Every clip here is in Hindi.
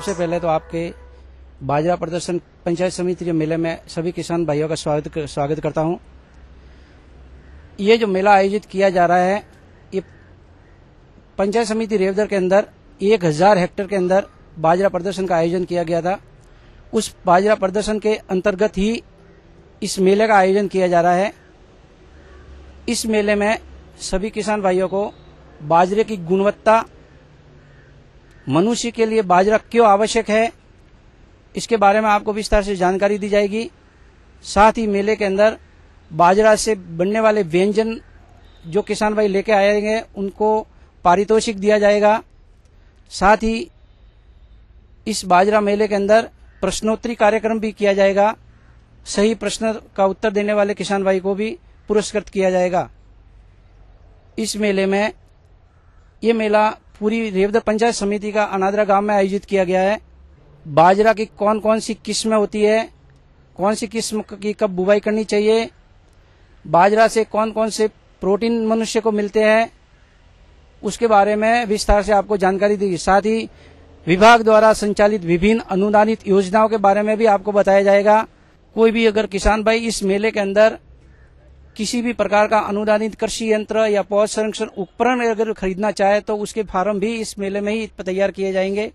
सबसे पहले तो आपके बाजरा प्रदर्शन पंचायत समिति मेले में सभी किसान भाइयों का स्वागत करता हूं। ये जो मेला आयोजित किया जा रहा है, ये पंचायत समिति रेवदर के अंदर 1000 हेक्टेयर के अंदर बाजरा प्रदर्शन का आयोजन किया गया था। उस बाजरा प्रदर्शन के अंतर्गत ही इस मेले का आयोजन किया जा रहा है। इस मेले में सभी किसान भाइयों को बाजरे की गुणवत्ता, मनुष्य के लिए बाजरा क्यों आवश्यक है, इसके बारे में आपको विस्तार से जानकारी दी जाएगी। साथ ही मेले के अंदर बाजरा से बनने वाले व्यंजन जो किसान भाई लेके आएंगे उनको पारितोषिक दिया जाएगा। साथ ही इस बाजरा मेले के अंदर प्रश्नोत्तरी कार्यक्रम भी किया जाएगा। सही प्रश्न का उत्तर देने वाले किसान भाई को भी पुरस्कृत किया जाएगा। इस मेले में ये मेला पूरी रेवदर पंचायत समिति का अनादरा गांव में आयोजित किया गया है। बाजरा की कौन कौन सी किस्में होती है, कौन सी किस्म की कब बुवाई करनी चाहिए, बाजरा से कौन कौन से प्रोटीन मनुष्य को मिलते हैं, उसके बारे में विस्तार से आपको जानकारी दी। साथ ही विभाग द्वारा संचालित विभिन्न अनुदानित योजनाओं के बारे में भी आपको बताया जाएगा। कोई भी अगर किसान भाई इस मेले के अंदर किसी भी प्रकार का अनुदानित कृषि यंत्र या पौध संरक्षण उपकरण अगर खरीदना चाहे तो उसके फार्म भी इस मेले में ही तैयार किए जाएंगे।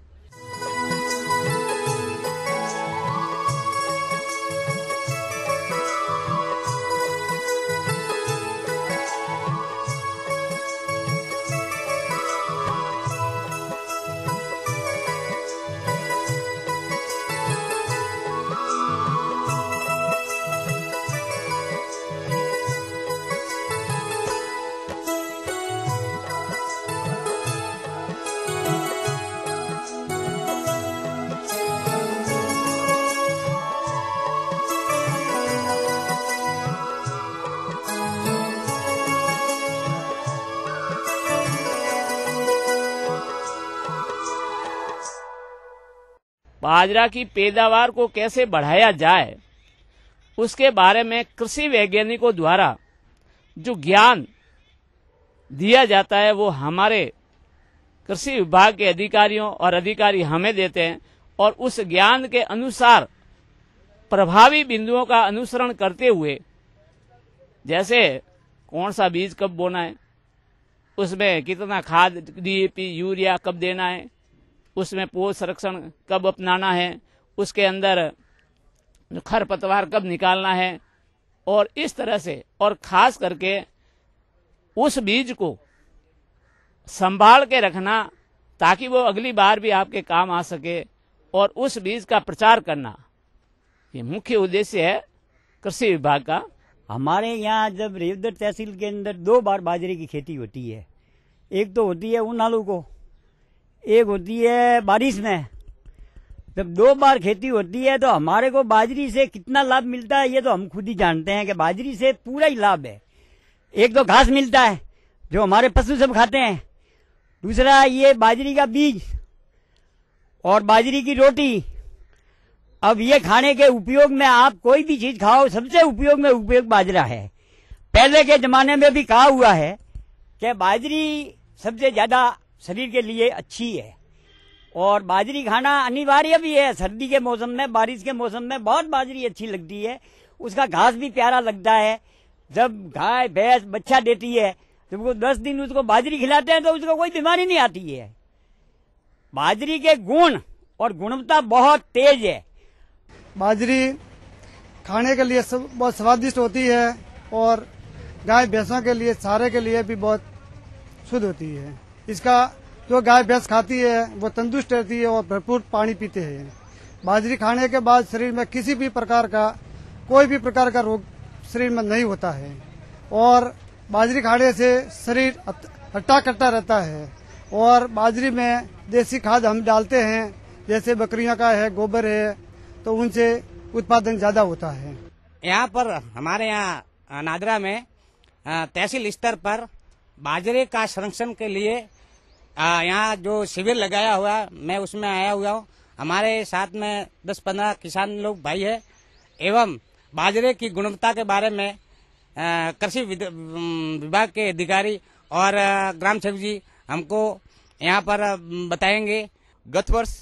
बाजरा की पैदावार को कैसे बढ़ाया जाए, उसके बारे में कृषि वैज्ञानिकों द्वारा जो ज्ञान दिया जाता है वो हमारे कृषि विभाग के अधिकारियों और अधिकारी हमें देते हैं और उस ज्ञान के अनुसार प्रभावी बिंदुओं का अनुसरण करते हुए, जैसे कौन सा बीज कब बोना है, उसमें कितना खाद डीएपी यूरिया कब देना है, उसमें पौध संरक्षण कब अपनाना है, उसके अंदर खरपतवार कब निकालना है, और इस तरह से और खास करके उस बीज को संभाल के रखना ताकि वो अगली बार भी आपके काम आ सके, और उस बीज का प्रचार करना, ये मुख्य उद्देश्य है कृषि विभाग का। हमारे यहाँ जब रेवदर तहसील के अंदर 2 बार बाजरे की खेती होती है। एक तो होती है उनालू को, एक होती है बारिश में। जब 2 बार खेती होती है तो हमारे को बाजरी से कितना लाभ मिलता है ये तो हम खुद ही जानते हैं कि बाजरी से पूरा ही लाभ है। एक तो घास मिलता है जो हमारे पशु सब खाते हैं, दूसरा ये बाजरी का बीज और बाजरी की रोटी। अब ये खाने के उपयोग में आप कोई भी चीज खाओ, सबसे उपयोग में उपयोग बाजरा है। पहले के जमाने में भी कहा हुआ है कि बाजरी सबसे ज्यादा शरीर के लिए अच्छी है और बाजरी खाना अनिवार्य भी है। सर्दी के मौसम में, बारिश के मौसम में बहुत बाजरी अच्छी लगती है। उसका घास भी प्यारा लगता है। जब गाय भैंस बच्चा देती है तो वो 10 दिन उसको बाजरी खिलाते हैं तो उसको कोई बीमारी नहीं आती है। बाजरी के गुण और गुणवत्ता बहुत तेज है। बाजरी खाने के लिए बहुत स्वादिष्ट होती है और गाय भैंसों के लिए, चारे के लिए भी बहुत शुद्ध होती है। इसका जो गाय भैंस खाती है वो तंदुरुस्त रहती है और भरपूर पानी पीते हैं। बाजरी खाने के बाद शरीर में किसी भी प्रकार का, कोई भी प्रकार का रोग शरीर में नहीं होता है और बाजरी खाने से शरीर हट्टा कट्टा रहता है। और बाजरी में देसी खाद हम डालते हैं, जैसे बकरियों का है, गोबर है, तो उनसे उत्पादन ज्यादा होता है। यहाँ पर हमारे यहाँ नादरा में तहसील स्तर पर बाजरे का संरक्षण के लिए यहाँ जो शिविर लगाया हुआ, मैं उसमें आया हुआ हूँ। हमारे साथ में 10-15 किसान लोग भाई है एवं बाजरे की गुणवत्ता के बारे में कृषि विभाग के अधिकारी और ग्राम सेवक जी हमको यहाँ पर बताएंगे। गत वर्ष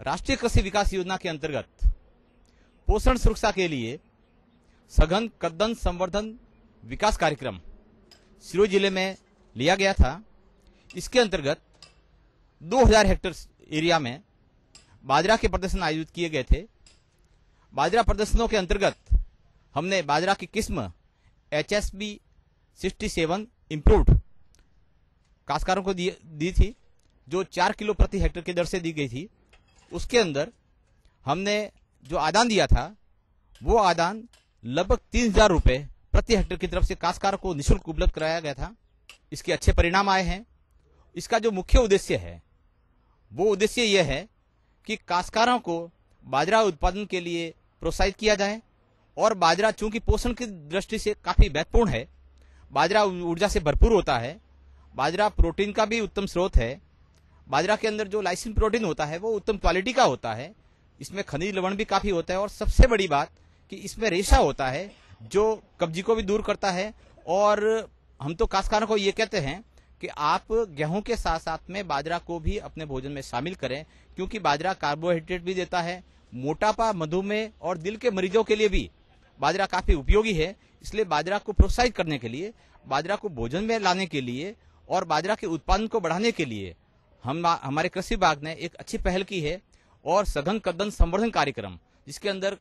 राष्ट्रीय कृषि विकास योजना के अंतर्गत पोषण सुरक्षा के लिए सघन कद्दन संवर्धन विकास कार्यक्रम सिरोही जिले में लिया गया था। इसके अंतर्गत 2000 हेक्टेयर एरिया में बाजरा के प्रदर्शन आयोजित किए गए थे। बाजरा प्रदर्शनों के अंतर्गत हमने बाजरा की किस्म HSB 67 इम्प्रूव्ड काश्तकारों को दी थी, जो 4 किलो प्रति हेक्टेयर की दर से दी गई थी। उसके अंदर हमने जो आदान दिया था वो आदान लगभग 3000 रुपए प्रति हेक्टेयर की तरफ से काश्तकारों को निःशुल्क उपलब्ध कराया गया था। इसके अच्छे परिणाम आए हैं। इसका जो मुख्य उद्देश्य है वो उद्देश्य यह है कि काश्तकारों को बाजरा उत्पादन के लिए प्रोत्साहित किया जाए और बाजरा चूंकि पोषण की दृष्टि से काफी महत्वपूर्ण है, बाजरा ऊर्जा से भरपूर होता है, बाजरा प्रोटीन का भी उत्तम स्रोत है, बाजरा के अंदर जो लाइसिन प्रोटीन होता है वो उत्तम क्वालिटी का होता है, इसमें खनिज लवण भी काफी होता है और सबसे बड़ी बात कि इसमें रेशा होता है जो कब्जी को भी दूर करता है। और हम तो काश्तकारों को ये कहते हैं कि आप गेहूं के साथ साथ में बाजरा को भी अपने भोजन में शामिल करें, क्योंकि बाजरा कार्बोहाइड्रेट भी देता है, मोटापा, मधुमेह और दिल के मरीजों के लिए भी बाजरा काफी उपयोगी है। इसलिए बाजरा को प्रोत्साहित करने के लिए, बाजरा को भोजन में लाने के लिए और बाजरा के उत्पादन को बढ़ाने के लिए हमारे कृषि विभाग ने एक अच्छी पहल की है और सघन कद्दन संवर्धन कार्यक्रम, जिसके अंदर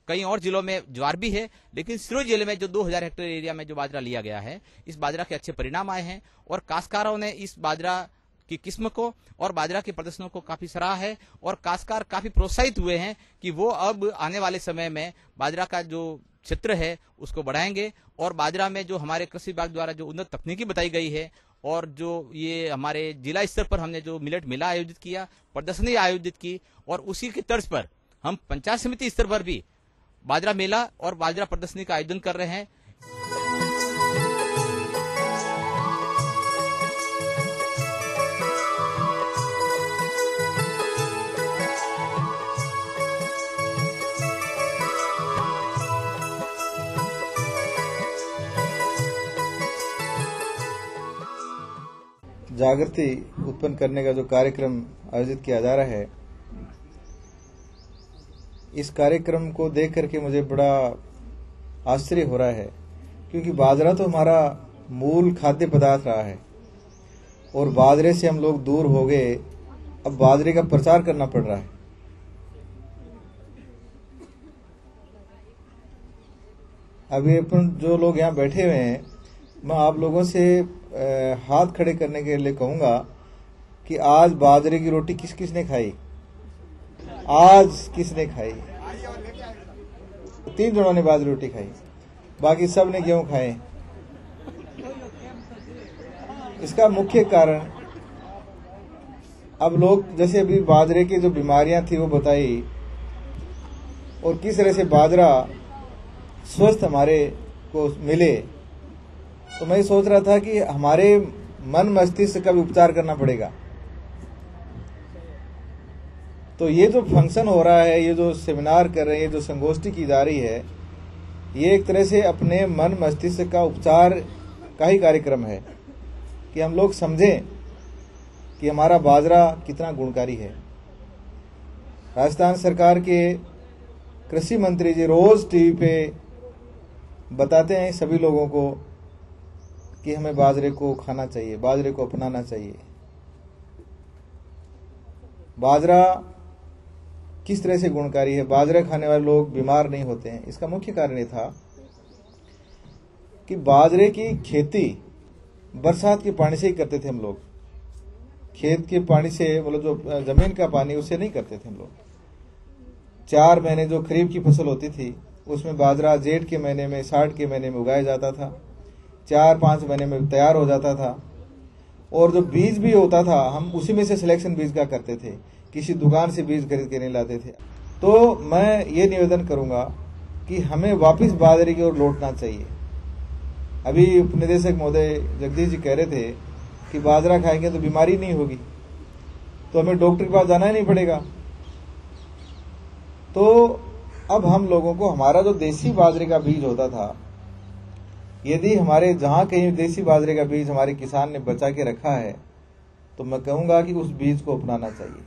कई और जिलों में ज्वार भी है, लेकिन सिरोही जिले में जो 2000 हेक्टेयर एरिया में जो बाजरा लिया गया है, इस बाजरा के अच्छे परिणाम आए हैं और काश्तकारों ने इस बाजरा की किस्म को और बाजरा के प्रदर्शनों को काफी सराहा है और काश्तकार काफी प्रोत्साहित हुए हैं कि वो अब आने वाले समय में बाजरा का जो क्षेत्र है उसको बढ़ाएंगे और बाजरा में जो हमारे कृषि विभाग द्वारा जो उन्नत तकनीकी बताई गई है और जो ये हमारे जिला स्तर पर हमने जो मिलेट मेला आयोजित किया, प्रदर्शनी आयोजित की और उसी की तर्ज पर हम पंचायत समिति स्तर पर भी बाजरा मेला और बाजरा प्रदर्शनी का आयोजन कर रहे हैं। जागृति उत्पन्न करने का जो कार्यक्रम आयोजित किया जा रहा है, इस कार्यक्रम को देख करके मुझे बड़ा आश्चर्य हो रहा है, क्योंकि बाजरा तो हमारा मूल खाद्य पदार्थ रहा है और बाजरे से हम लोग दूर हो गए। अब बाजरे का प्रचार करना पड़ रहा है। अभी अपन जो लोग यहाँ बैठे हुए हैं, मैं आप लोगों से हाथ खड़े करने के लिए कहूंगा कि आज बाजरे की रोटी किस किस ने खाई? आज किसने खाई? 3 जनों ने बाजरी रोटी खाई, बाकी सब ने गेहूं खाए। इसका मुख्य कारण, अब लोग जैसे अभी बाजरे की जो बीमारियां थी वो बताई और किस तरह से बाजरा स्वस्थ हमारे को मिले, तो मैं सोच रहा था कि हमारे मन मस्तिष्क का भी उपचार करना पड़ेगा। तो ये जो फंक्शन हो रहा है, ये जो सेमिनार कर रहे हैं, ये जो संगोष्ठी की जा रही है, ये एक तरह से अपने मन मस्तिष्क का उपचार का ही कार्यक्रम है कि हम लोग समझें कि हमारा बाजरा कितना गुणकारी है। राजस्थान सरकार के कृषि मंत्री जी रोज टीवी पे बताते हैं सभी लोगों को कि हमें बाजरे को खाना चाहिए, बाजरे को अपनाना चाहिए। बाजरा किस तरह से गुणकारी है, बाजरा खाने वाले लोग बीमार नहीं होते हैं। इसका मुख्य कारण ये था कि बाजरे की खेती बरसात के पानी से ही करते थे हम लोग। खेत के पानी से, मतलब जो जमीन का पानी, उससे नहीं करते थे हम लोग। 4 महीने जो खरीफ की फसल होती थी उसमें बाजरा जेठ के महीने में, 60 के महीने में उगाया जाता था, 4-5 महीने में तैयार हो जाता था। और जो बीज भी होता था हम उसी में से सिलेक्शन बीज का करते थे, किसी दुकान से बीज खरीद के नहीं लाते थे। तो मैं ये निवेदन करूंगा कि हमें वापस बाजरे की ओर लौटना चाहिए। अभी उपनिदेशक महोदय जगदीश जी कह रहे थे कि बाजरा खाएंगे तो बीमारी नहीं होगी, तो हमें डॉक्टर के पास जाना ही नहीं पड़ेगा। तो अब हम लोगों को हमारा जो देसी बाजरे का बीज होता था, यदि हमारे जहां कहीं देसी बाजरे का बीज हमारे किसान ने बचा के रखा है, तो मैं कहूंगा कि उस बीज को अपनाना चाहिए।